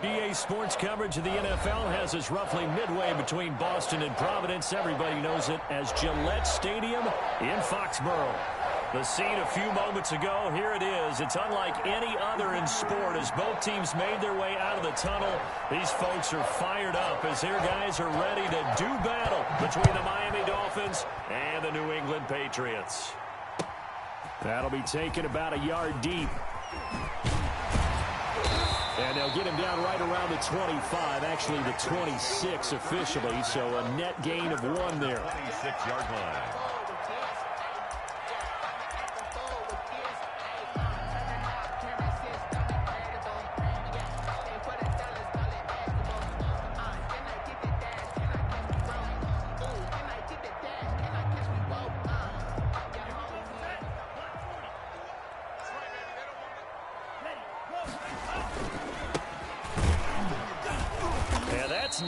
EA Sports coverage of the NFL has us roughly midway between Boston and Providence. Everybody knows it as Gillette Stadium in Foxborough. The scene a few moments ago, here it is. It's unlike any other in sport as both teams made their way out of the tunnel. These folks are fired up as their guys are ready to do battle between the Miami Dolphins and the New England Patriots. That'll be taken about a yard deep. And they'll get him down right around the 25, actually the 26 officially, so a net gain of 1 there. 26-yard line.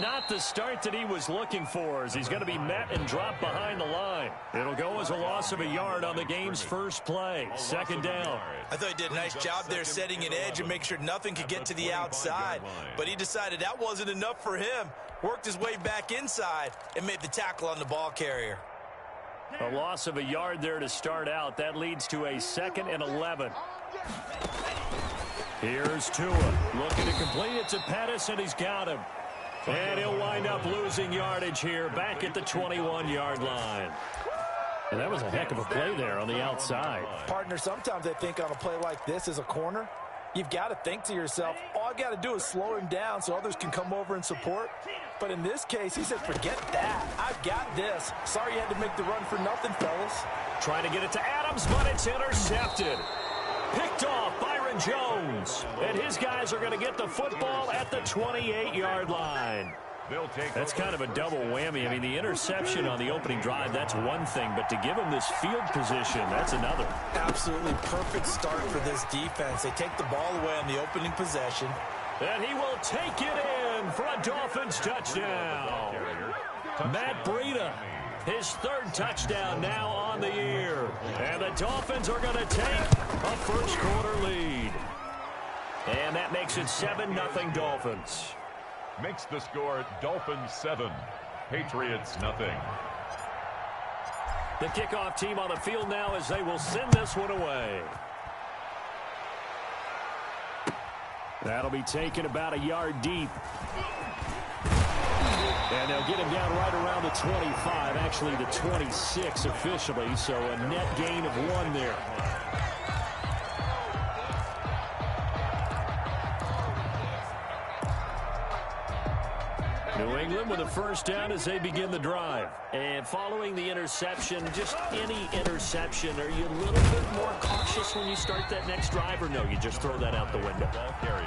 Not the start that he was looking for as he's going to be met and dropped behind the line. It'll go as a loss of a yard on the game's first play. Second down. I thought he did a nice job there setting an edge and make sure nothing could get to the outside. But he decided that wasn't enough for him. Worked his way back inside and made the tackle on the ball carrier. A loss of a yard there to start out. That leads to a 2nd and 11. Here's Tua. Looking to complete it to Pettis, and he's got him. And he'll wind up losing yardage here back at the 21-yard line. And that was a heck of a play there on the outside. Partner, sometimes I think on a play like this as a corner, you've got to think to yourself, all I've got to do is slow him down so others can come over and support. But in this case, he said, forget that. I've got this. Sorry you had to make the run for nothing, fellas. Trying to get it to Adams, but it's intercepted. Picked off Byron Jones. And his guys are going to get the football at the 28-yard line. That's kind of a double whammy. I mean, the interception on the opening drive, that's one thing. But to give him this field position, that's another. Absolutely perfect start for this defense. They take the ball away on the opening possession. And he will take it in for a Dolphins touchdown. Matt Breida. His 3rd touchdown now on the year. And the Dolphins are going to take a first-quarter lead. And that makes it 7-0 Dolphins. Makes the score Dolphins 7, Patriots nothing. The kickoff team on the field now as they will send this one away. That'll be taken about a yard deep. And they'll get him down right around the 25, actually the 26 officially, so a net gain of 1 there. New England with a first down as they begin the drive. And following the interception, just any interception, are you a little bit more cautious when you start that next drive, or no, you just throw that out the window?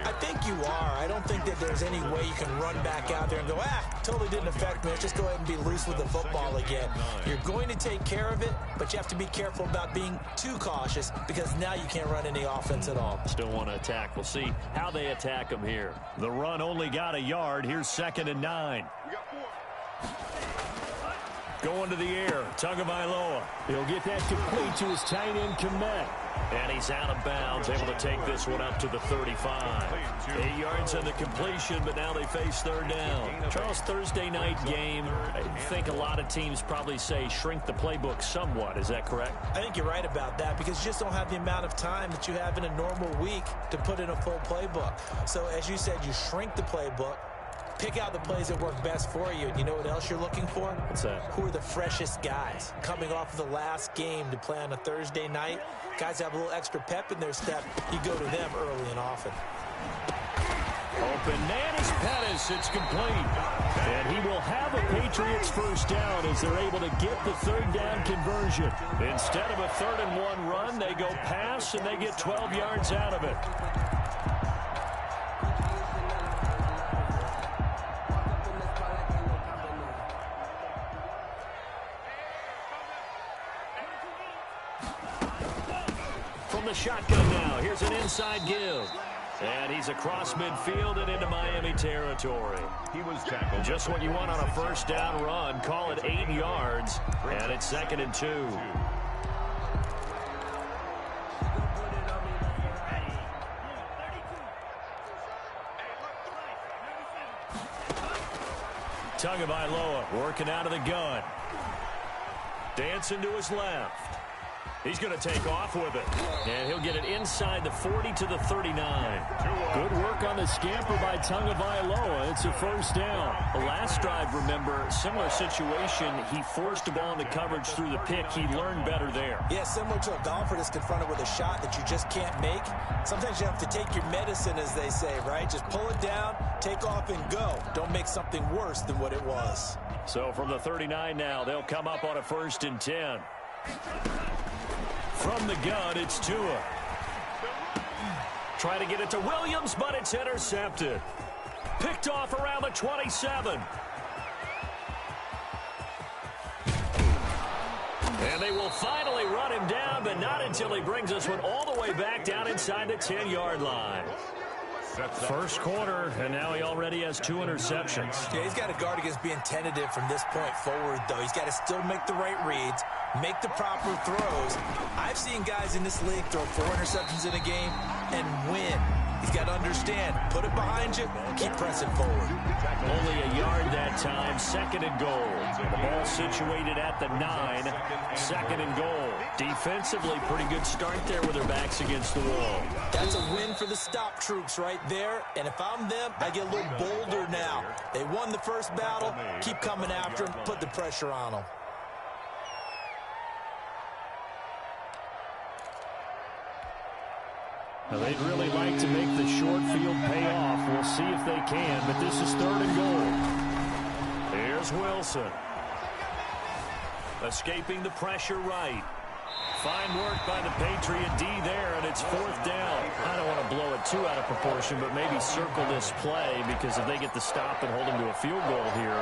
I think you are. I don't think that there's any way you can run back out there and go, totally didn't affect me. Let's just go ahead and be loose with the football again. You're going to take care of it, but you have to be careful about being too cautious because now you can't run any offense at all. Still want to attack. We'll see how they attack them here. The run only got a yard. Here's 2nd and 9. Going to the air, Tagovailoa. He'll get that complete to his tight end, Komet. And he's out of bounds, able to take this one up to the 35. 8 yards on the completion, but now they face 3rd down. Charles, Thursday night game, I think a lot of teams probably say shrink the playbook somewhat. Is that correct? I think you're right about that because you just don't have the amount of time that you have in a normal week to put in a full playbook. So as you said, you shrink the playbook. Pick out the plays that work best for you. And you know what else you're looking for? What's that? Who are the freshest guys? Coming off of the last game to play on a Thursday night, guys have a little extra pep in their step. You go to them early and often. Open man is Pettis. It's complete. And he will have a Patriots first down as they're able to get the 3rd down conversion. Instead of a 3rd and 1 run, they go pass and they get 12 yards out of it. From the shotgun now, here's an inside give. And he's across midfield and into Miami territory. He was tackled. Just what you want on a first down run. Call it 8 yards, and it's 2nd and 2. Tagovailoa working out of the gun. Dancing to his left. He's going to take off with it. And he'll get it inside the 40 to the 39. Good work on the scamper by Tagovailoa. It's a first down. The last drive, remember, similar situation. He forced the ball into coverage through the pick. He learned better there. Yeah, similar to a golfer that's confronted with a shot that you just can't make. Sometimes you have to take your medicine, as they say, right? Just pull it down, take off, and go. Don't make something worse than what it was. So from the 39 now, they'll come up on a 1st and 10. From the gun, it's Tua. Trying to get it to Williams, but it's intercepted. Picked off around the 27. And they will finally run him down, but not until he brings this one all the way back down inside the 10-yard line. First quarter, and now he already has 2 interceptions. Yeah, he's got to guard against being tentative from this point forward, though. He's got to still make the right reads, make the proper throws. I've seen guys in this league throw 4 interceptions in a game and win. He's got to understand, put it behind you, keep pressing forward. Only a yard that time, 2nd and goal. The ball situated at the 9, 2nd and goal. Defensively, pretty good start there with their backs against the wall. That's a win for the stop troops right there, and if I'm them, I get a little bolder now. They won the first battle, keep coming after them, put the pressure on them. Now, they'd really like to make the short field pay off. We'll see if they can, but this is 3rd and goal. Here's Wilson. Escaping the pressure right. Fine work by the Patriot D there, and it's 4th down. I don't want to blow it too out of proportion, but maybe circle this play, because if they get the stop and hold them to a field goal here,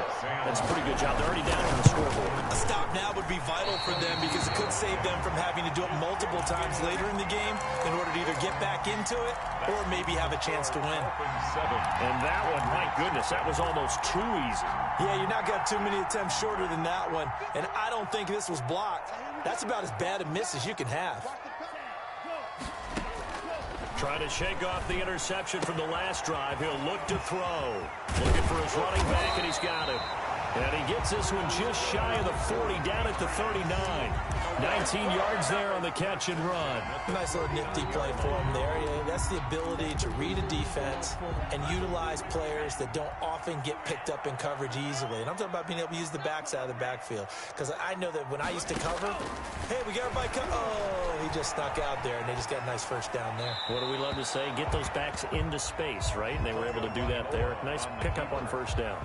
that's a pretty good job. They're already down on the scoreboard. A stop now would be vital for them, because it could save them from having to do it multiple times later in the game in order to either get back into it or maybe have a chance to win. And that one, my goodness, that was almost too easy. Yeah, you're not going to have too many attempts shorter than that one, and I don't think this was blocked. That's about as bad a miss as you can have. Trying to shake off the interception from the last drive. He'll look to throw. Looking for his running back, and he's got it. And he gets this one just shy of the 40, down at the 39. 19 yards there on the catch and run. Nice little nifty play for him there. Yeah, that's the ability to read a defense and utilize players that don't often get picked up in coverage easily. And I'm talking about being able to use the backs out of the backfield. Because I know that when I used to cover, hey, we got everybody oh, he just snuck out there, and they just got a nice first down there. What do we love to say? Get those backs into space, right? And they were able to do that there. Nice pickup on first down.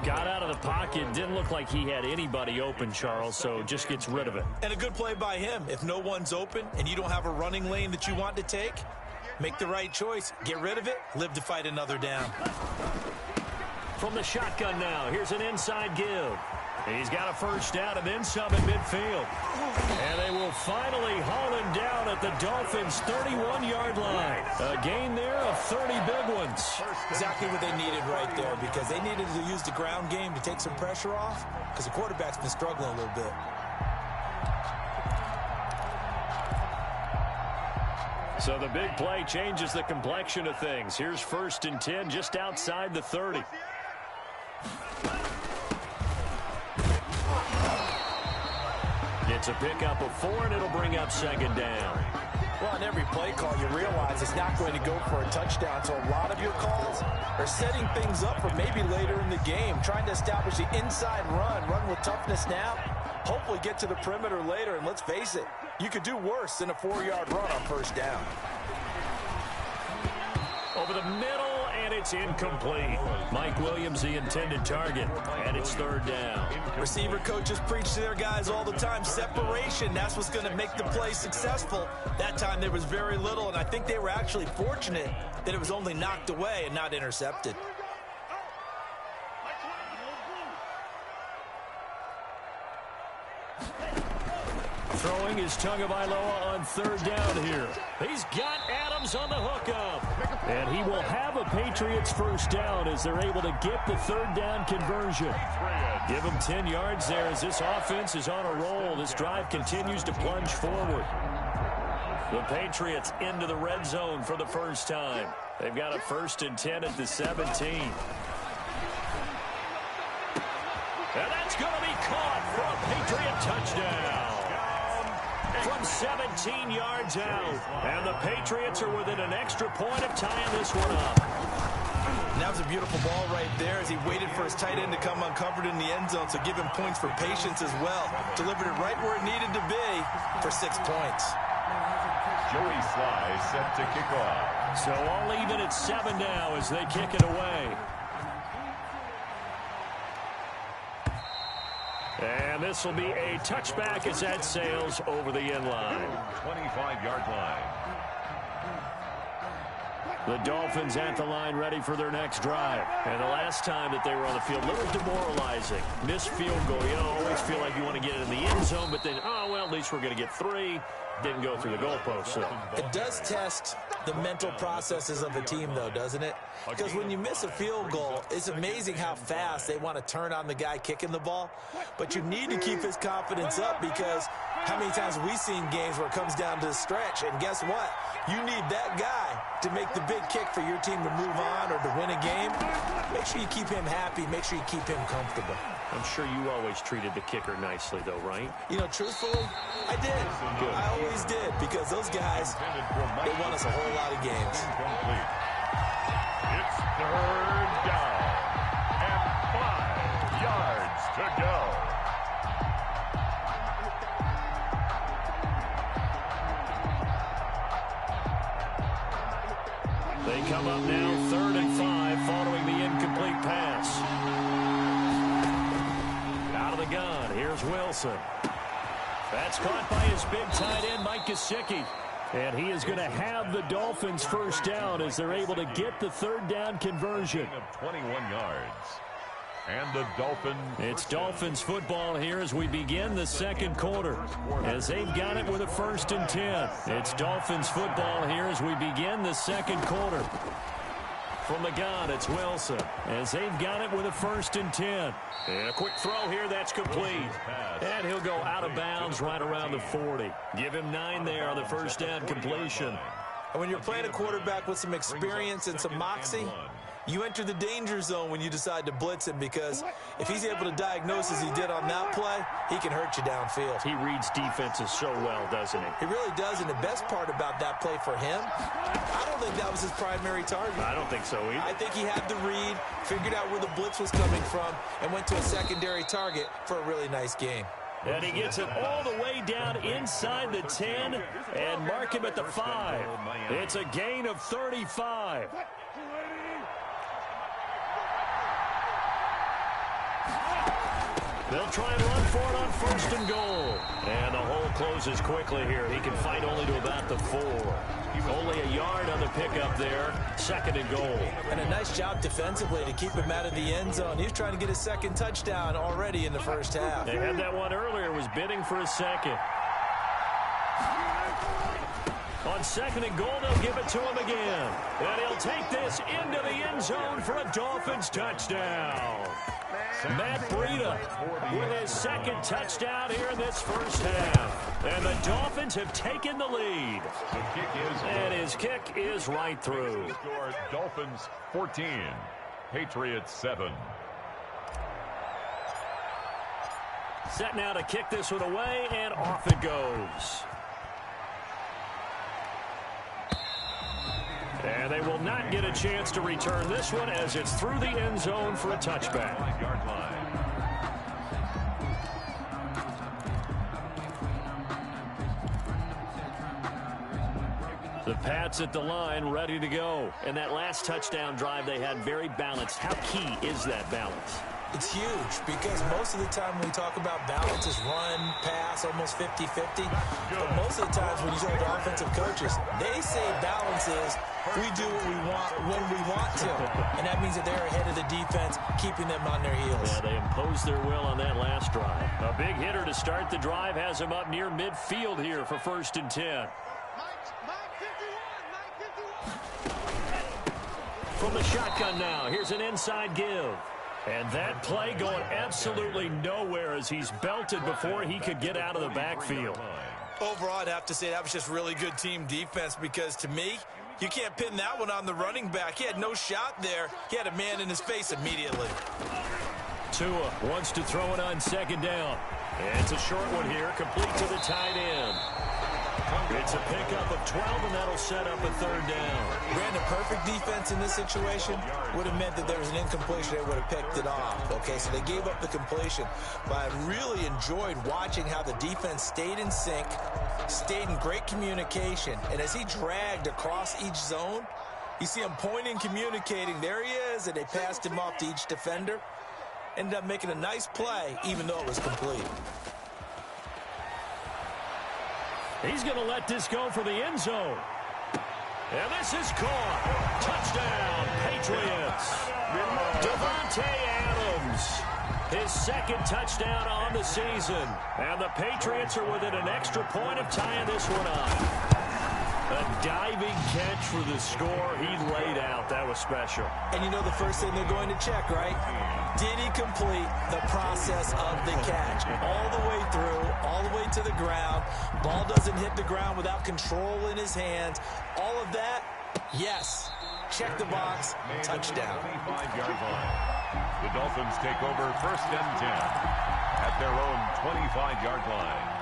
Got out of the pocket. Didn't look like he had anybody open, Charles, so just gets rid of it. And a good play by him. If no one's open and you don't have a running lane that you want to take, make the right choice. Get rid of it. Live to fight another down. From the shotgun now, here's an inside give. He's got a first down and then some at midfield. And they will finally haul him down at the Dolphins' 31-yard line. A gain there of 30 big ones. Exactly what they needed right there, because they needed to use the ground game to take some pressure off, because the quarterback's been struggling a little bit. So the big play changes the complexion of things. Here's 1st and 10 just outside the 30. It's a pickup of 4, and it'll bring up 2nd down. Well, on every play call, you realize it's not going to go for a touchdown, so a lot of your calls are setting things up for maybe later in the game, trying to establish the inside run with toughness now, hopefully get to the perimeter later, and let's face it, you could do worse than a 4-yard run on first down. Over the middle, and it's incomplete. Mike Williams, the intended target, and it's 3rd down. Receiver coaches preach to their guys all the time. Separation, that's what's going to make the play successful. That time there was very little, and I think they were actually fortunate that it was only knocked away and not intercepted. Throwing is Tagovailoa on 3rd down here. He's got Adams on the hookup. And he will have a Patriots first down as they're able to get the 3rd down conversion. Give him 10 yards there as this offense is on a roll. This drive continues to plunge forward. The Patriots into the red zone for the first time. They've got a 1st and 10 at the 17. And that's going to be caught for a Patriot touchdown. From 17 yards out. And the Patriots are within an extra point of tying this one up. And that was a beautiful ball right there as he waited for his tight end to come uncovered in the end zone, so give him points for patience as well. Delivered it right where it needed to be for 6 points. Joey Sly set to kick off. So all even at 7 now as they kick it away. And this will be a touchback as that sails over the end line. 25-yard line. The Dolphins at the line ready for their next drive. And the last time that they were on the field, a little demoralizing. Missed field goal. You know, always feel like you want to get it in the end zone, but then, oh, well, at least we're going to get 3. Didn't go through the goalpost. So it does test the mental processes of a team, though, doesn't it? Because when you miss a field goal, it's amazing how fast they want to turn on the guy kicking the ball. But you need to keep his confidence up because how many times have we seen games where it comes down to the stretch? And guess what? You need that guy to make the big kick for your team to move on or to win a game. Make sure you keep him happy. Make sure you keep him comfortable. I'm sure you always treated the kicker nicely, though, right? You know, truthfully, I did. Good. I always did because those guys, they won us a whole lot of games. It's 3rd down and 5 yards to go. They come up now 3rd and 5 following the incomplete pass. Out of the gun, here's Wilson. That's caught by his big tight end, Mike Gesicki. And he is going to have the Dolphins first down as they're able to get the 3rd down conversion. 21 yards. And the Dolphins. It's Dolphins football here as we begin the second quarter. As they've got it with a 1st and 10. It's Dolphins football here as we begin the second quarter. From the gun, it's Wilson. As they've got it with a 1st and 10. And a quick throw here, that's complete. And he'll go out of bounds right around the 40. Give him 9 there on the first down completion. And when you're playing a quarterback with some experience and some moxie, you enter the danger zone when you decide to blitz him because if he's able to diagnose as he did on that play, he can hurt you downfield. He reads defenses so well, doesn't he? He really does, and the best part about that play for him, I don't think that was his primary target. I don't think so either. I think he had the read, figured out where the blitz was coming from, and went to a secondary target for a really nice game. And he gets it all the way down inside the 10 and mark him at the 5. It's a gain of 35. They'll try and run for it on 1st and goal. And the hole closes quickly here. He can fight only to about the 4. Only a yard on the pickup there. 2nd and goal. And a nice job defensively to keep him out of the end zone. He was trying to get his 2nd touchdown already in the first half. They had that one earlier, was bidding for a 2nd. On 2nd and goal, they'll give it to him again. And he'll take this into the end zone for a Dolphins touchdown. Matt Breida with his 2nd touchdown here in this first half. And the Dolphins have taken the lead. And his kick is right through. Dolphins 14, Patriots 7. Set now to kick this one away, and off it goes. And they will not get a chance to return this one as it's through the end zone for a touchback. The Pats at the line, ready to go. And that last touchdown drive they had very balanced. How key is that balance? It's huge because most of the time when we talk about balance is run, pass, almost 50-50. But most of the times when you talk to offensive coaches, they say balance is we do what we want when we want to. And that means that they're ahead of the defense, keeping them on their heels. Yeah, they imposed their will on that last drive. A big hitter to start the drive has him up near midfield here for 1st and 10. From the shotgun now, here's an inside give. And that play going absolutely nowhere as he's belted before he could get out of the backfield. Overall, I'd have to say that was just really good team defense because to me, you can't pin that one on the running back. He had no shot there. He had a man in his face immediately. Tua wants to throw it on second down. And it's a short one here, complete to the tight end. It's a pickup of 12, and that'll set up a third down. Brandon, perfect defense in this situation would have meant that there was an incompletion. They would have picked it off. Okay, so they gave up the completion. But I really enjoyed watching how the defense stayed in sync, stayed in great communication. And as he dragged across each zone, you see him pointing, communicating. There he is, and they passed him off to each defender. Ended up making a nice play, even though it was complete. He's going to let this go for the end zone. And this is caught. Touchdown, Patriots. Devontae Adams, his second touchdown on the season. And the Patriots are within an extra point of tying this one up. A diving catch for the score. He laid out. That was special. And you know the first thing they're going to check, right? Did he complete the process of the catch? All the way through, all the way to the ground. Ball doesn't hit the ground without control in his hands. All of that, yes. Check the box, touchdown. 25-yard line. The Dolphins take over 1st and 10 at their own 25-yard line.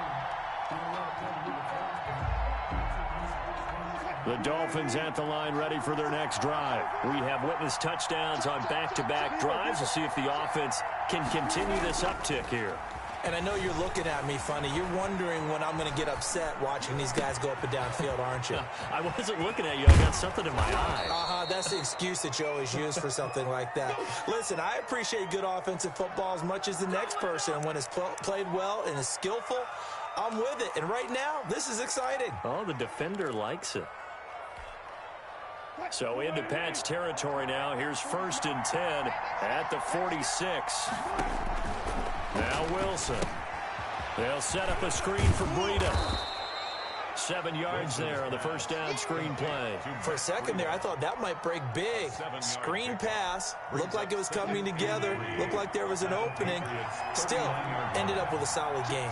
The Dolphins at the line ready for their next drive. We have witnessed touchdowns on back-to-back drives. We'll see if the offense can continue this uptick here. And I know you're looking at me funny. You're wondering when I'm going to get upset watching these guys go up and down field, aren't you? I wasn't looking at you. I got something in my eye. That's the excuse that you always use for something like that. Listen, I appreciate good offensive football as much as the next person. When it's played well and is skillful, I'm with it. And right now, this is exciting. Oh, the defender likes it. So into Pat's territory now. Here's 1st and 10 at the 46. Now Wilson. They'll set up a screen for Breida. 7 yards there on the first down screen play. For a second there, I thought that might break big. Screen pass. Looked like it was coming together. Looked like there was an opening. Still, ended up with a solid game.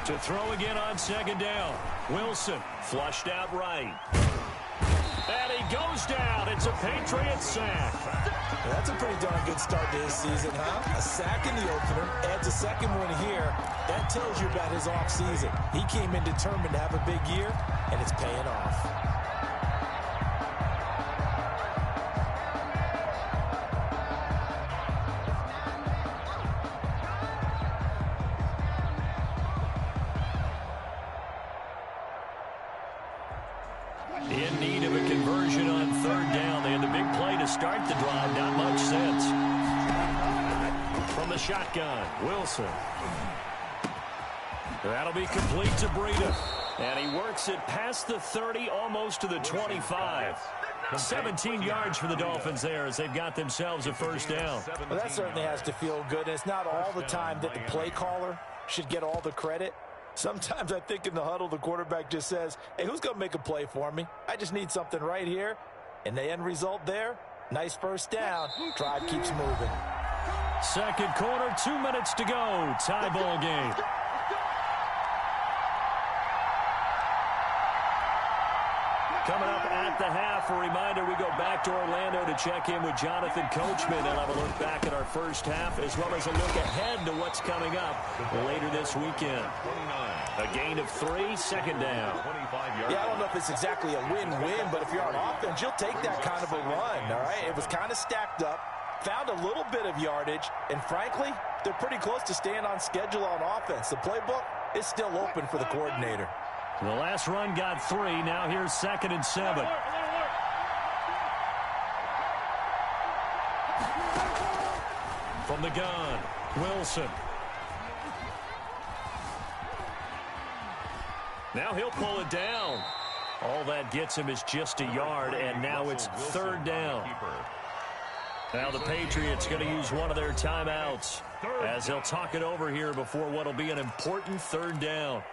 To throw again on second down. Wilson flushed out right. And he goes down. It's a Patriots sack. That's a pretty darn good start to his season, huh? A sack in the opener, adds a second one here. That tells you about his offseason. He came in determined to have a big year, and it's paying off. In need of a conversion on third down. They had the big play to start the drive. Not much sense. From the shotgun, Wilson. That'll be complete to Breida. And he works it past the 30, almost to the 25. 17 yards for the Dolphins there as they've got themselves a first down. Well, that certainly has to feel good. And it's not all the time that the play caller should get all the credit. Sometimes I think in the huddle, the quarterback just says, hey, who's going to make a play for me? I just need something right here. And the end result there, nice first down. Drive keeps moving. Second quarter, 2 minutes to go. Tie ball game. Coming up at the half, a reminder, we go back to Orlando to check in with Jonathan Coachman and have a look back at our first half, as well as a look ahead to what's coming up later this weekend. A gain of 3, second down. Yeah, I don't know if it's exactly a win-win, but if you're on offense, you'll take that kind of a run, all right? It was kind of stacked up, found a little bit of yardage, and frankly, they're pretty close to staying on schedule on offense. The playbook is still open for the coordinator. The last run got 3. Now here's 2nd and 7. From the gun, Wilson. Now he'll pull it down. All that gets him is just a yard, and now it's third down. Now the Patriots going to use one of their timeouts as they'll talk it over here before what will be an important third down.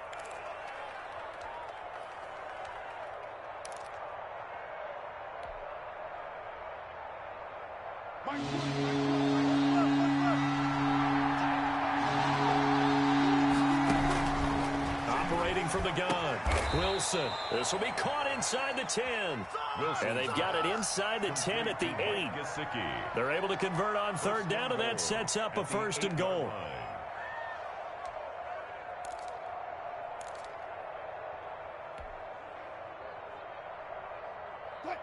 Operating from the gun. Wilson. This will be caught inside the 10. And they've got it inside the 10 at the 8. They're able to convert on third down, and that sets up a 1st and goal.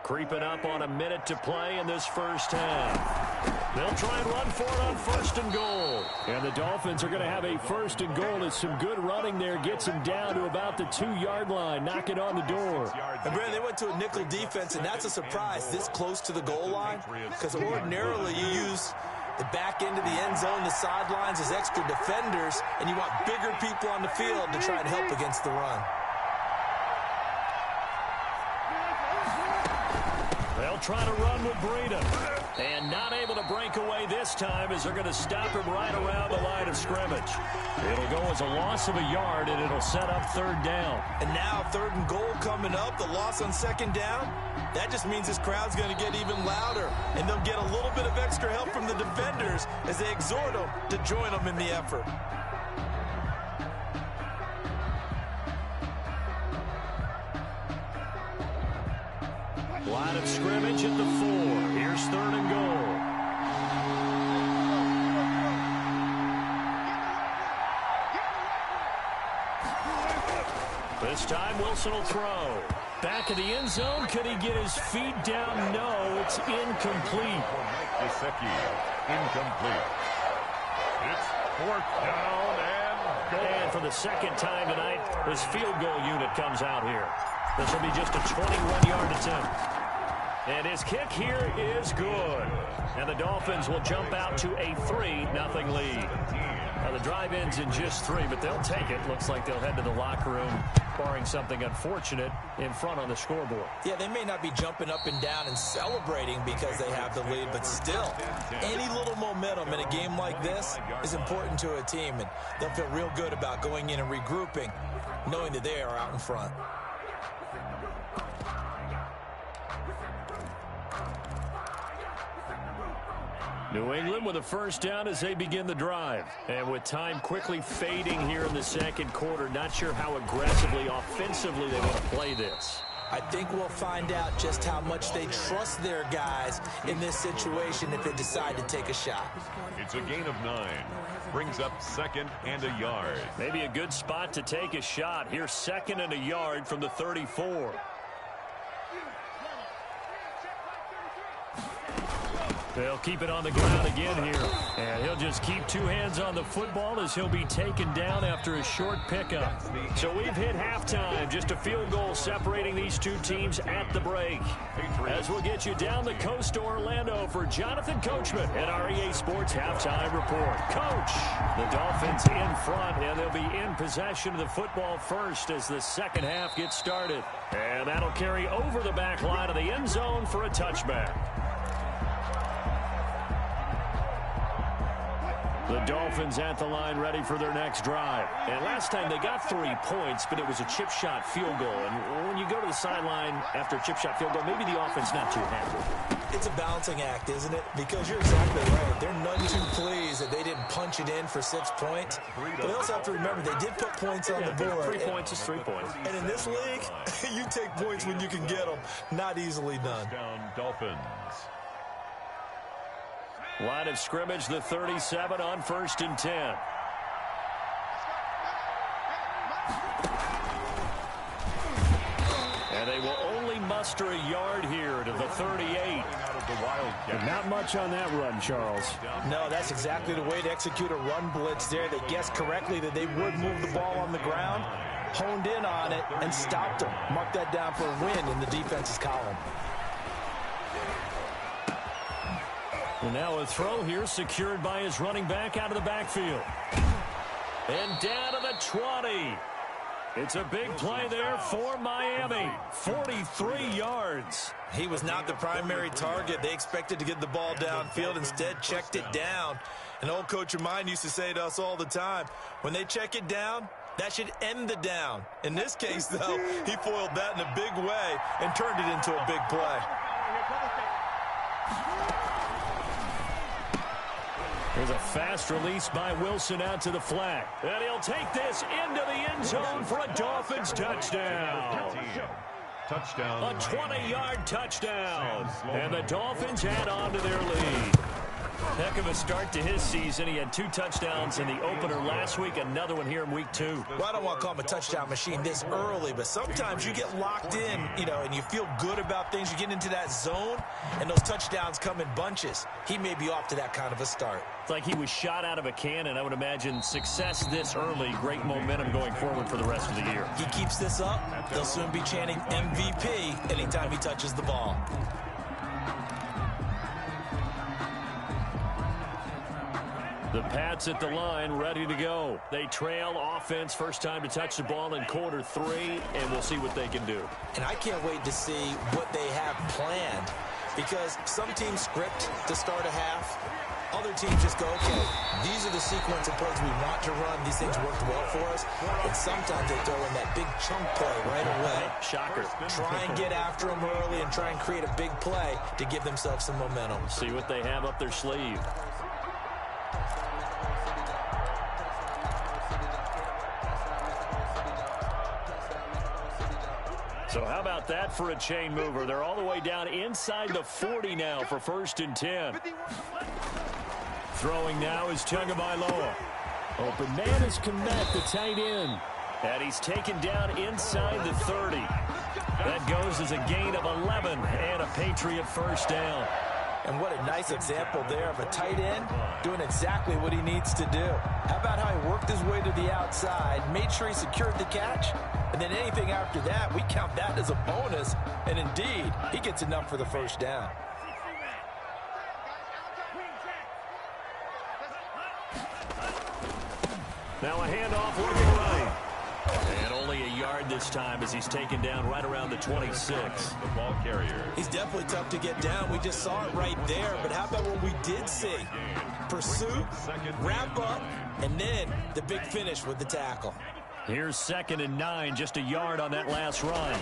Creeping up on a minute to play in this first half. They'll try and run for it on 1st and goal. And the Dolphins are going to have a 1st and goal as some good running there gets them down to about the 2-yard line, knocking on the door. And Brandon, they went to a nickel defense, and that's a surprise this close to the goal line, because ordinarily you use the back end of the end zone, the sidelines as extra defenders, and you want bigger people on the field to try and help against the run. They'll try to run with Breida. And not able to break away this time as they're going to stop him right around the line of scrimmage. It'll go as a loss of a yard, and it'll set up 3rd down. And now 3rd and goal coming up, the loss on 2nd down. That just means this crowd's going to get even louder. And they'll get a little bit of extra help from the defenders as they exhort them to join them in the effort. Line of scrimmage at the 4. Here's 3rd and goal. This time Wilson will throw. Back of the end zone. Could he get his feet down? No, it's incomplete. Incomplete. It's 4th down and goal. And for the 2nd time tonight, his field goal unit comes out here. This will be just a 21-yard attempt. And his kick here is good. And the Dolphins will jump out to a 3-0 lead. Now the drive ends in just 3, but they'll take it. Looks like they'll head to the locker room, barring something unfortunate in front on the scoreboard. Yeah, they may not be jumping up and down and celebrating because they have the lead, but still, any little momentum in a game like this is important to a team, and they'll feel real good about going in and regrouping, knowing that they are out in front. New England with a 1st down as they begin the drive. And with time quickly fading here in the 2nd quarter, not sure how aggressively, offensively they want to play this. I think we'll find out just how much they trust their guys in this situation if they decide to take a shot. It's a gain of 9. Brings up 2nd and a yard. Maybe a good spot to take a shot. Here's 2nd and a yard from the 34. They'll keep it on the ground again here. And he'll just keep 2 hands on the football as he'll be taken down after a short pickup. So we've hit halftime. Just a field goal separating these 2 teams at the break. As we'll get you down the coast to Orlando for Jonathan Coachman at our EA Sports Halftime Report. Coach, the Dolphins in front, and they'll be in possession of the football first as the 2nd half gets started. And that'll carry over the back line of the end zone for a touchback. The Dolphins at the line ready for their next drive. And last time they got 3 points, but it was a chip shot field goal. And when you go to the sideline after a chip shot field goal, maybe the offense not too happy. It's a balancing act, isn't it? Because you're exactly right. They're none too pleased that they didn't punch it in for 6 points. But they also have to remember they did put points on the board. 3 points is 3 points. And in this league, you take points when you can get them. Not easily done. Down Dolphins. Line of scrimmage, the 37 on 1st and 10. And they will only muster a yard here to the 38. But not much on that run, Charles. No, that's exactly the way to execute a run blitz there. They guessed correctly that they would move the ball on the ground, honed in on it, and stopped them. Mark that down for a win in the defense's column. And now a throw here secured by his running back out of the backfield. And down to the 20. It's a big play there for Miami. 43 yards. He was not the primary target. They expected to get the ball downfield. Instead, checked it down. An old coach of mine used to say to us all the time, when they check it down, that should end the down. In this case, though, he foiled that in a big way and turned it into a big play. There's a fast release by Wilson out to the flat. And he'll take this into the end zone for a Dolphins touchdown. Touchdown. A 20-yard touchdown. And the Dolphins add on to their lead. Heck of a start to his season. He had 2 touchdowns in the opener last week, another one here in week 2. Well, I don't want to call him a touchdown machine this early, but sometimes you get locked in, and you feel good about things. You get into that zone, and those touchdowns come in bunches. He may be off to that kind of a start. It's like he was shot out of a cannon. I would imagine success this early, great momentum going forward for the rest of the year. He keeps this up, they'll soon be chanting MVP anytime he touches the ball. The Pats at the line, ready to go. They trail offense, first time to touch the ball in quarter 3, and we'll see what they can do. And I can't wait to see what they have planned, because some teams script to start a half. Other teams just go, okay, these are the sequence of plays we want to run. These things worked well for us. And sometimes they throw in that big chunk play right away. Shocker. Try and get after them early and try and create a big play to give themselves some momentum. See what they have up their sleeve. So how about that for a chain mover? They're all the way down inside the 40 now for 1st and 10. Throwing now is Tagovailoa. Open man is Kmet, the tight end. And he's taken down inside the 30. That goes as a gain of 11 and a Patriot first down. And what a nice example there of a tight end doing exactly what he needs to do. How about how he worked his way to the outside, made sure he secured the catch, and then anything after that, we count that as a bonus. And indeed, he gets enough for the first down. Now a handoff looking right. And only a yard this time as he's taken down right around the 26. The ball carrier. He's definitely tough to get down. We just saw it right there. But how about what we did see? Pursuit, wrap up, and then the big finish with the tackle. Here's 2nd and 9, just a yard on that last run.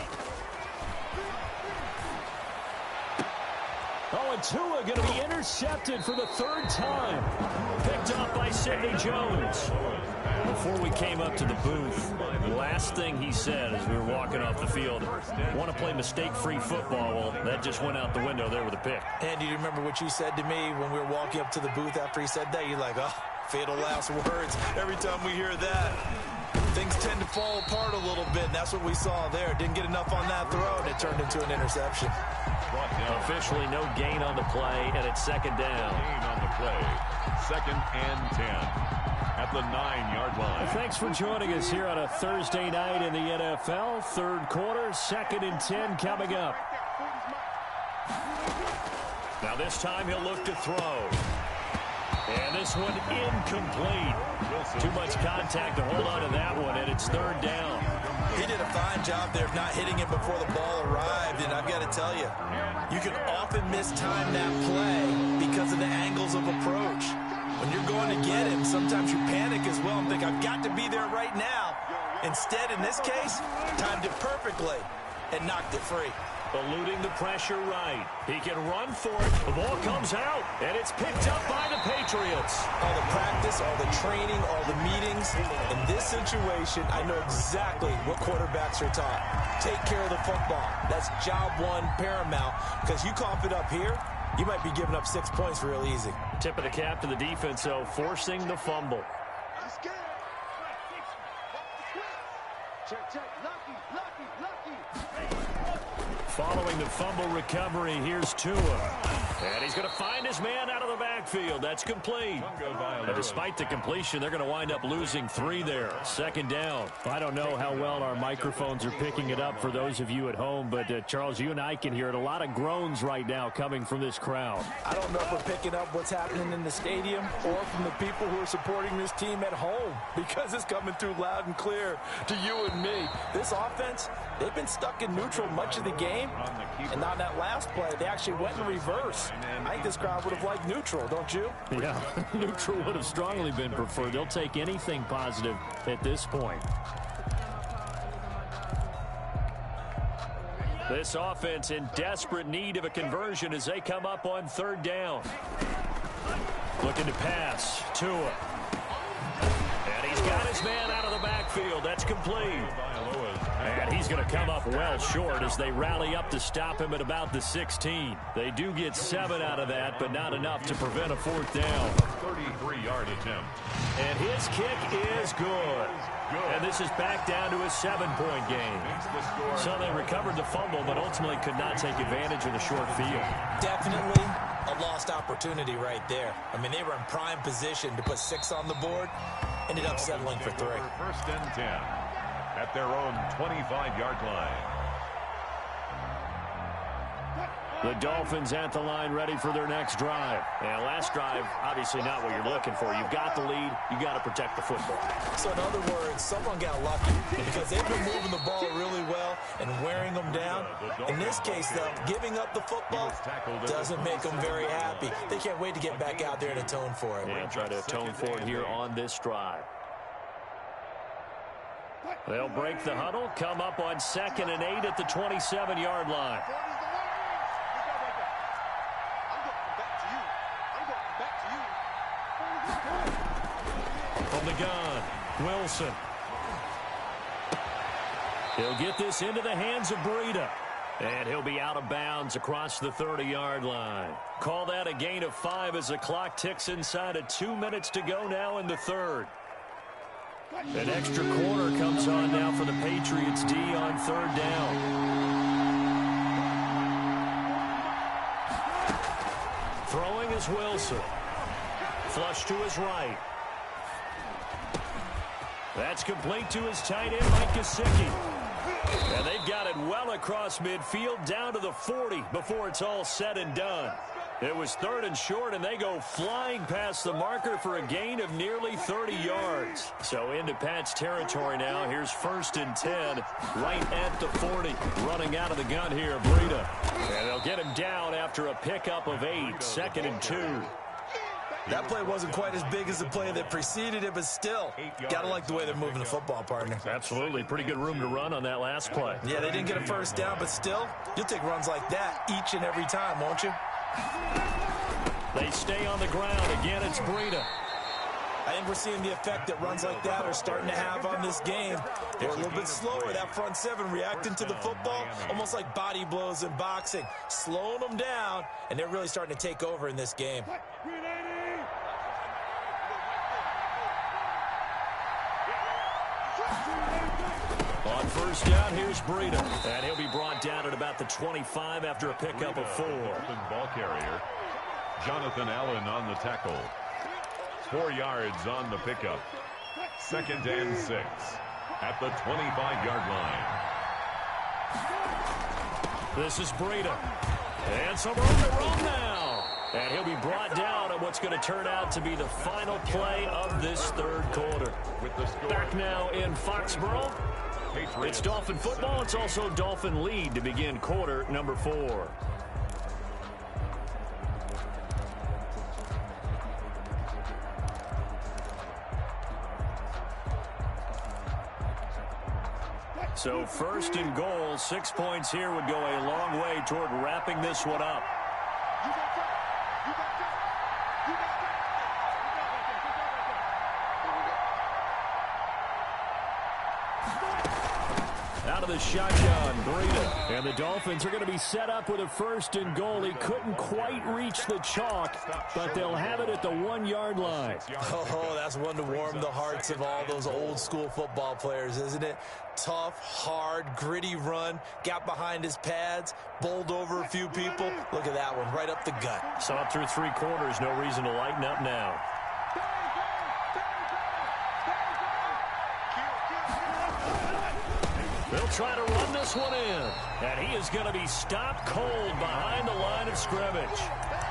Oh, and Tua going to be intercepted for the 3rd time. Picked up by Sidney Jones. Before we came up to the booth, the last thing he said as we were walking off the field, want to play mistake-free football. Well, that just went out the window there with a pick. And do you remember what you said to me when we were walking up to the booth after he said that? You're like, oh, fatal last words. Every time we hear that, things tend to fall apart a little bit. And that's what we saw there. Didn't get enough on that throw, and it turned into an interception. Officially no gain on the play, and it's 2nd down. Gain on the play. 2nd and 10 at the 9-yard line. Thanks for joining us here on a Thursday night in the NFL. 3rd quarter, 2nd and 10 coming up. Now this time he'll look to throw. And this one incomplete. Too much contact to hold on to that one, and it's 3rd down. He did a fine job there of not hitting him before the ball arrived, and I've got to tell you, you can often mistime that play because of the angles of approach. When you're going to get him, sometimes you panic as well and think, I've got to be there right now. Instead, in this case, timed it perfectly and knocked it free. Eluding the pressure right. He can run for it. The ball comes out, and it's picked up by the Patriots. All the practice, all the training, all the meetings. In this situation, I know exactly what quarterbacks are taught. Take care of the football. That's job one paramount, because you cough it up here, you might be giving up 6 points real easy. Tip of the cap to the defense, though, forcing the fumble. Following the fumble recovery, here's Tua. And he's going to find his man out of the backfield. That's complete. But despite the completion, they're going to wind up losing 3 there. 2nd down. I don't know how well our microphones are picking it up for those of you at home, but Charles, you and I can hear it. A lot of groans right now coming from this crowd. I don't know if we're picking up what's happening in the stadium or from the people who are supporting this team at home, because it's coming through loud and clear to you and me. This offense, they've been stuck in neutral much of the game. And on that last play, they actually went in reverse. I think this crowd would have liked neutral, don't you? Yeah, neutral would have strongly been preferred. They'll take anything positive at this point. This offense in desperate need of a conversion as they come up on 3rd down. Looking to pass. Tua. And he's got his man out of the backfield. That's complete. And he's going to come up well short as they rally up to stop him at about the 16. They do get 7 out of that, but not enough to prevent a 4th down. 33-yard attempt. And his kick is good. And this is back down to a 7-point game. So they recovered the fumble, but ultimately could not take advantage of the short field. Definitely a lost opportunity right there. I mean, they were in prime position to put 6 on the board. Ended up settling for 3. First and 10 at their own 25-yard line. The Dolphins at the line, ready for their next drive. And last drive, obviously not what you're looking for. You've got the lead. You got to protect the football. So in other words, someone got lucky because they've been moving the ball really well and wearing them down. In this case, though, giving up the football doesn't make them very happy. They can't wait to get back out there and atone for it. Yeah, try to atone for it here on this drive. They'll break the huddle, come up on 2nd and 8 at the 27-yard line. From the gun, Wilson. He'll get this into the hands of Breida. And he'll be out of bounds across the 30-yard line. Call that a gain of 5 as the clock ticks inside of 2 minutes to go now in the 3rd. An extra quarter comes on now for the Patriots D on 3rd down. Throwing is Wilson. Flush to his right. That's complete to his tight end, Mike Gesicki. And they've got it well across midfield down to the 40 before it's all said and done. It was 3rd and short, and they go flying past the marker for a gain of nearly 30 yards. So into Pat's territory now. Here's 1st and 10, right at the 40. Running out of the gun here, Breida. And they'll get him down after a pickup of 8, 2nd and 2. That play wasn't quite as big as the play that preceded it, but still, got to like the way they're moving the football, partner. Absolutely. Pretty good room to run on that last play. Yeah, they didn't get a 1st down, but still, you'll take runs like that each and every time, won't you? They stay on the ground. Again, it's Breida. I think we're seeing the effect that runs like that are starting to have on this game. They're a little bit slower, that front 7 reacting to the football, almost like body blows in boxing, slowing them down, and they're really starting to take over in this game. On 1st down, here's Breida. And he'll be brought down at about the 25 after a pickup of 4. Ball carrier. Jonathan Allen on the tackle. 4 yards on the pickup. 2nd and 6 at the 25-yard line. This is Breida. And some room to run now. And he'll be brought down at what's going to turn out to be the final play of this 3rd quarter. Back now in Foxborough. It's Dolphin football. It's also Dolphin lead to begin quarter number 4. So 1st and goal, 6 points here would go a long way toward wrapping this one up. Out of the shotgun, Breida. And the Dolphins are going to be set up with a 1st and goal. He couldn't quite reach the chalk, but they'll have it at the 1-yard line. Oh, that's one to warm the hearts of all those old school football players, isn't it? Tough, hard, gritty run, got behind his pads, bowled over a few people. Look at that one, right up the gut. So up through 3 quarters, no reason to lighten up now. They'll try to run this one in. And he is going to be stopped cold behind the line of scrimmage.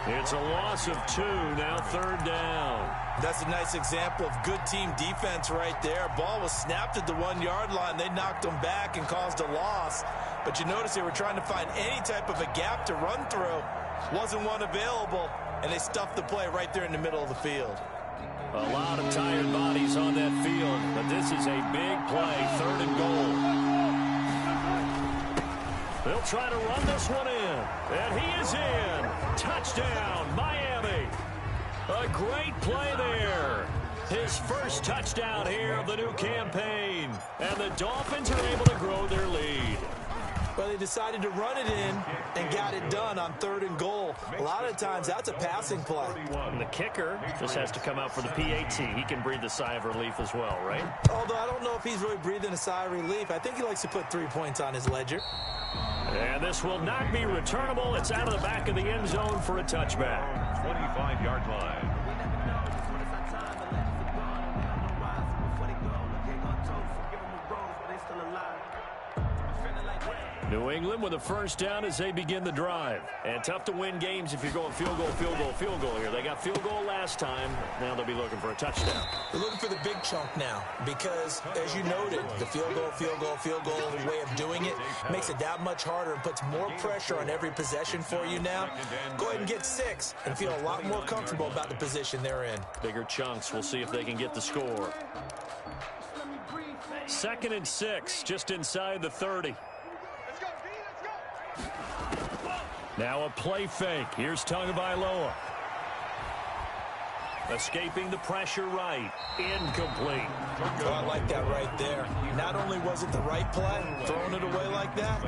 It's a loss of 2, now 3rd down. That's a nice example of good team defense right there. Ball was snapped at the 1-yard line. They knocked them back and caused a loss. But you notice they were trying to find any type of a gap to run through. Wasn't one available, and they stuffed the play right there in the middle of the field. A lot of tired bodies on that field, but this is a big play, 3rd and goal. They'll try to run this one in, and he is in. Touchdown, Miami. A great play there. His first touchdown here of the new campaign. And the Dolphins are able to grow their lead. Well, they decided to run it in and got it done on 3rd and goal. A lot of times, that's a passing play. And the kicker just has to come out for the PAT. He can breathe a sigh of relief as well, right? Although I don't know if he's really breathing a sigh of relief. I think he likes to put 3 points on his ledger. And this will not be returnable. It's out of the back of the end zone for a touchback. 25-yard line. New England with a first down as they begin the drive. And tough to win games if you're going field goal, field goal, field goal here. They got field goal last time. Now they'll be looking for a touchdown. They're looking for the big chunk now because, as you noted, the field goal, field goal, field goal way of doing it makes it that much harder and puts more pressure on every possession for you now. Go ahead and get 6 and feel a lot more comfortable about the position they're in. Bigger chunks. We'll see if they can get the score. 2nd and 6, just inside the 30. Now a play fake. Here's Tagovailoa. Escaping the pressure right. Incomplete. Oh, I like that right there. Not only was it the right play, throwing it away like that,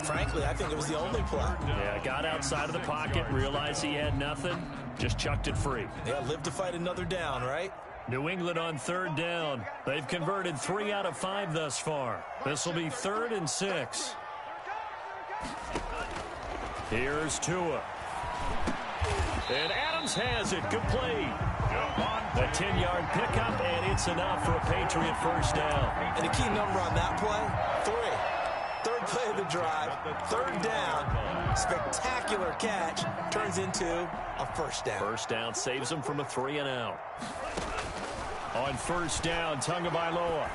frankly, I think it was the only play. Yeah, got outside of the pocket, realized he had nothing, just chucked it free. Yeah, live to fight another down, right? New England on 3rd down. They've converted 3 out of 5 thus far. This will be 3rd and 6. Here's Tua. And Adams has it. Good play. A 10-yard pickup, and it's enough for a Patriot first down. And the key number on that play, 3. 3rd play of the drive, 3rd down, spectacular catch, turns into a first down. First down saves them from a 3 and out. On first down, Tagovailoa.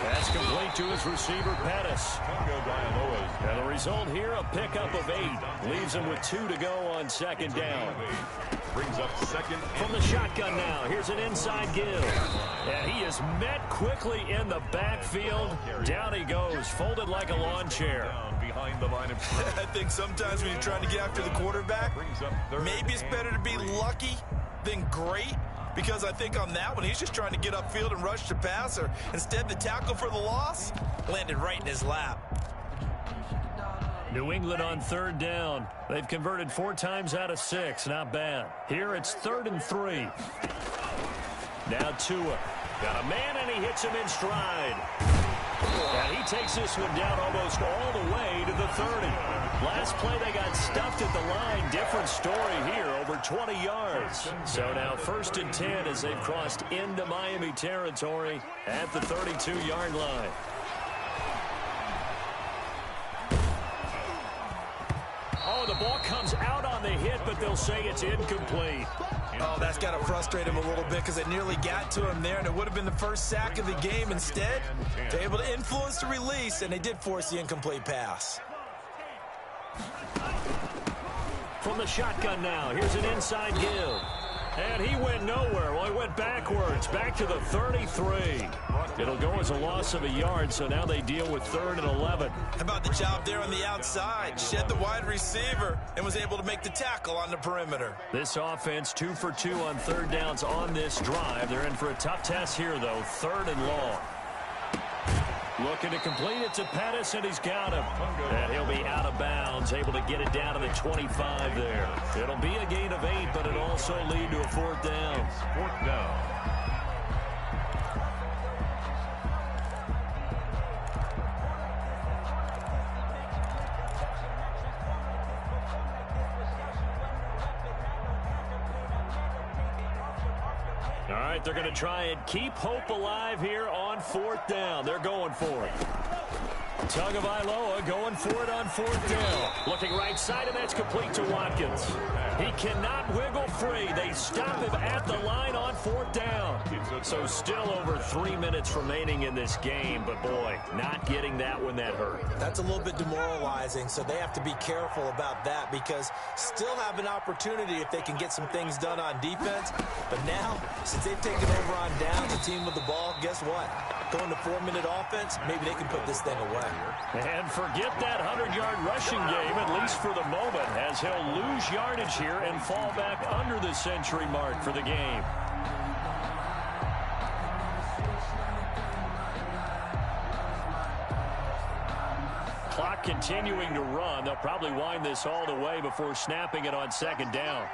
That's complete to his receiver, Pettis. And the result here, a pickup of 8. Leaves him with 2 to go on 2nd down. Brings up 2nd. From the shotgun now, here's an inside give. And he is met quickly in the backfield. Down he goes, folded like a lawn chair. Behind the line of scrimmage. I think sometimes when you're trying to get after the quarterback, maybe it's better to be lucky than great. Because I think on that one, he's just trying to get upfield and rush the passer. Instead, the tackle for the loss landed right in his lap. New England on 3rd down. They've converted 4 times out of 6. Not bad. Here it's 3rd and 3. Now Tua. Got a man, and he hits him in stride. And he takes this one down almost all the way to the 30. Last play, they got stuffed at the line. Different story here, over 20 yards. So now 1st and 10 as they've crossed into Miami territory at the 32-yard line. Oh, the ball comes out on the hit, but they'll say it's incomplete. Oh, that's got to frustrate him a little bit because it nearly got to him there, and it would have been the first sack of the game. Instead, they're able to influence the release, and they did force the incomplete pass. From the shotgun now, here's an inside give. And he went nowhere. Well, he went backwards, back to the 33. It'll go as a loss of a yard, so now they deal with 3rd and 11. How about the job there on the outside? Shed the wide receiver and was able to make the tackle on the perimeter. This offense 2 for 2 on 3rd downs on this drive. They're in for a tough test here, though. 3rd and long. Looking to complete it to Pettis, and he's got him. And he'll be out of bounds, able to get it down to the 25 there. It'll be a gain of 8, but it'll also lead to a 4th down. 4th down. All right, they're going to try and keep hope alive here on 4th down. They're going for it. Tagovailoa going for it on 4th down. Looking right side, and that's complete to Watkins. He cannot wiggle free. They stop him at the line on 4th down. So still over 3 minutes remaining in this game, but boy, not getting that when that hurt. That's a little bit demoralizing, so they have to be careful about that because still have an opportunity if they can get some things done on defense. But now, since they've taken over on downs, the team with the ball, guess what? Going to 4-minute offense, maybe they can put this thing away. And forget that 100-yard rushing game, at least for the moment, as he'll lose yardage here and fall back under the century mark for the game. Clock continuing to run. They'll probably wind this all the way before snapping it on second down.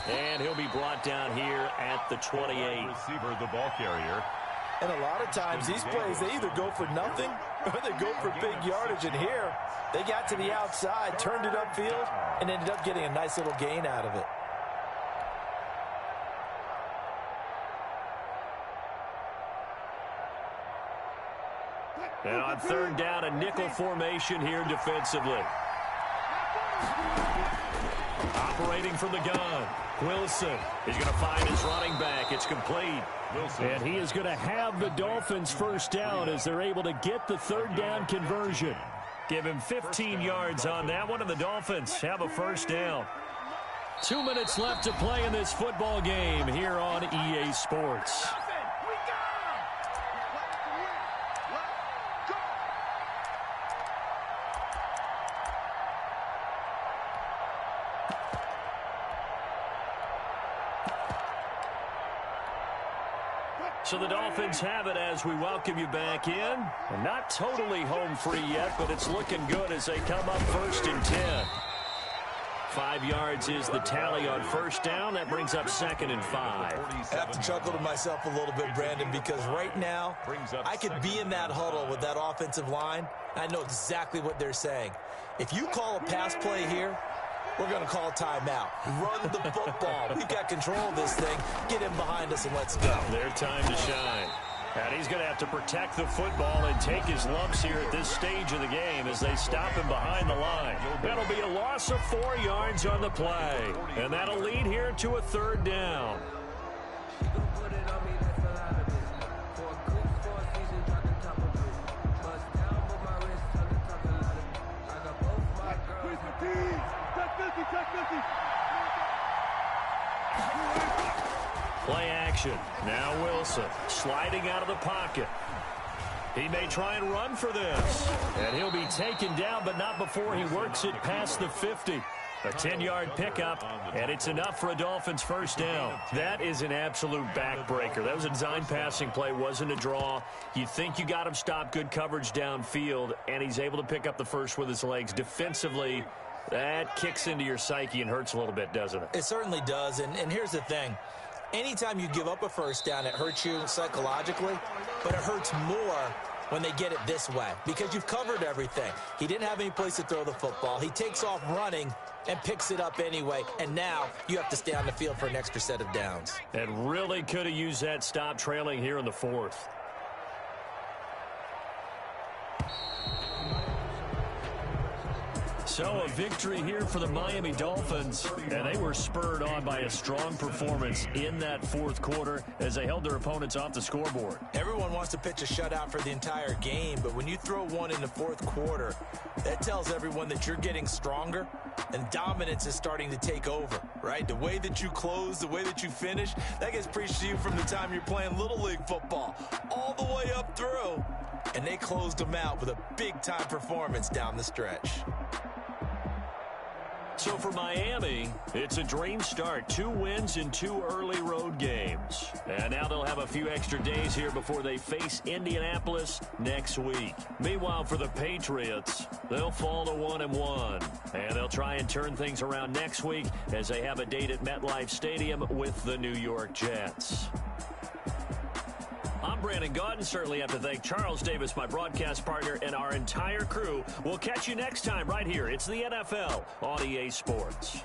And he'll be brought down here at the 28. Receiver, the ball carrier. And a lot of times these plays, they either go for nothing or they go for big yardage. And here, they got to the outside, turned it upfield, and ended up getting a nice little gain out of it. And on third down, a nickel formation here defensively. Operating from the gun, Wilson is going to find his running back. It's complete. Wilson. And he is going to have the Dolphins first down as they're able to get the third down conversion. Give him 15 yards on that one, and the Dolphins have a first down. 2 minutes left to play in this football game here on EA Sports. So the Dolphins have it as we welcome you back in. And not totally home free yet, but it's looking good as they come up 1st and 10. 5 yards is the tally on first down. That brings up 2nd and 5. I have to chuckle to myself a little bit, Brandon, because right now I could be in that huddle with that offensive line. I know exactly what they're saying. If you call a pass play here, we're going to call a timeout. Run the football. We've got control of this thing. Get him behind us and let's go. Their time to shine. And he's going to have to protect the football and take his lumps here at this stage of the game as they stop him behind the line. That'll be a loss of 4 yards on the play. And that'll lead here to a third down. Play action. Now Wilson sliding out of the pocket. He may try and run for this. And he'll be taken down, but not before he works it past the 50. A 10-yard pickup, and it's enough for a Dolphins first down. That is an absolute backbreaker. That was a design passing play, wasn't a draw. You think you got him stopped, good coverage downfield, and he's able to pick up the first with his legs. Defensively, that kicks into your psyche and hurts a little bit, doesn't it? It certainly does, and here's the thing. Anytime you give up a first down, it hurts you psychologically, but it hurts more when they get it this way because you've covered everything. He didn't have any place to throw the football. He takes off running and picks it up anyway, and now you have to stay on the field for an extra set of downs. And really could have used that stop trailing here in the 4th. So a victory here for the Miami Dolphins, and they were spurred on by a strong performance in that 4th quarter as they held their opponents off the scoreboard. Everyone wants to pitch a shutout for the entire game, but when you throw one in the 4th quarter, that tells everyone that you're getting stronger and dominance is starting to take over, right? The way that you close, the way that you finish, that gets preached to you from the time you're playing Little League football all the way up through, and they closed them out with a big-time performance down the stretch. So for Miami, it's a dream start. 2 wins in 2 early road games. And now they'll have a few extra days here before they face Indianapolis next week. Meanwhile, for the Patriots, they'll fall to 1-1. And they'll try and turn things around next week as they have a date at MetLife Stadium with the New York Jets. I'm Brandon Gaudin. Certainly have to thank Charles Davis, my broadcast partner, and our entire crew. We'll catch you next time right here. It's the NFL on EA Sports.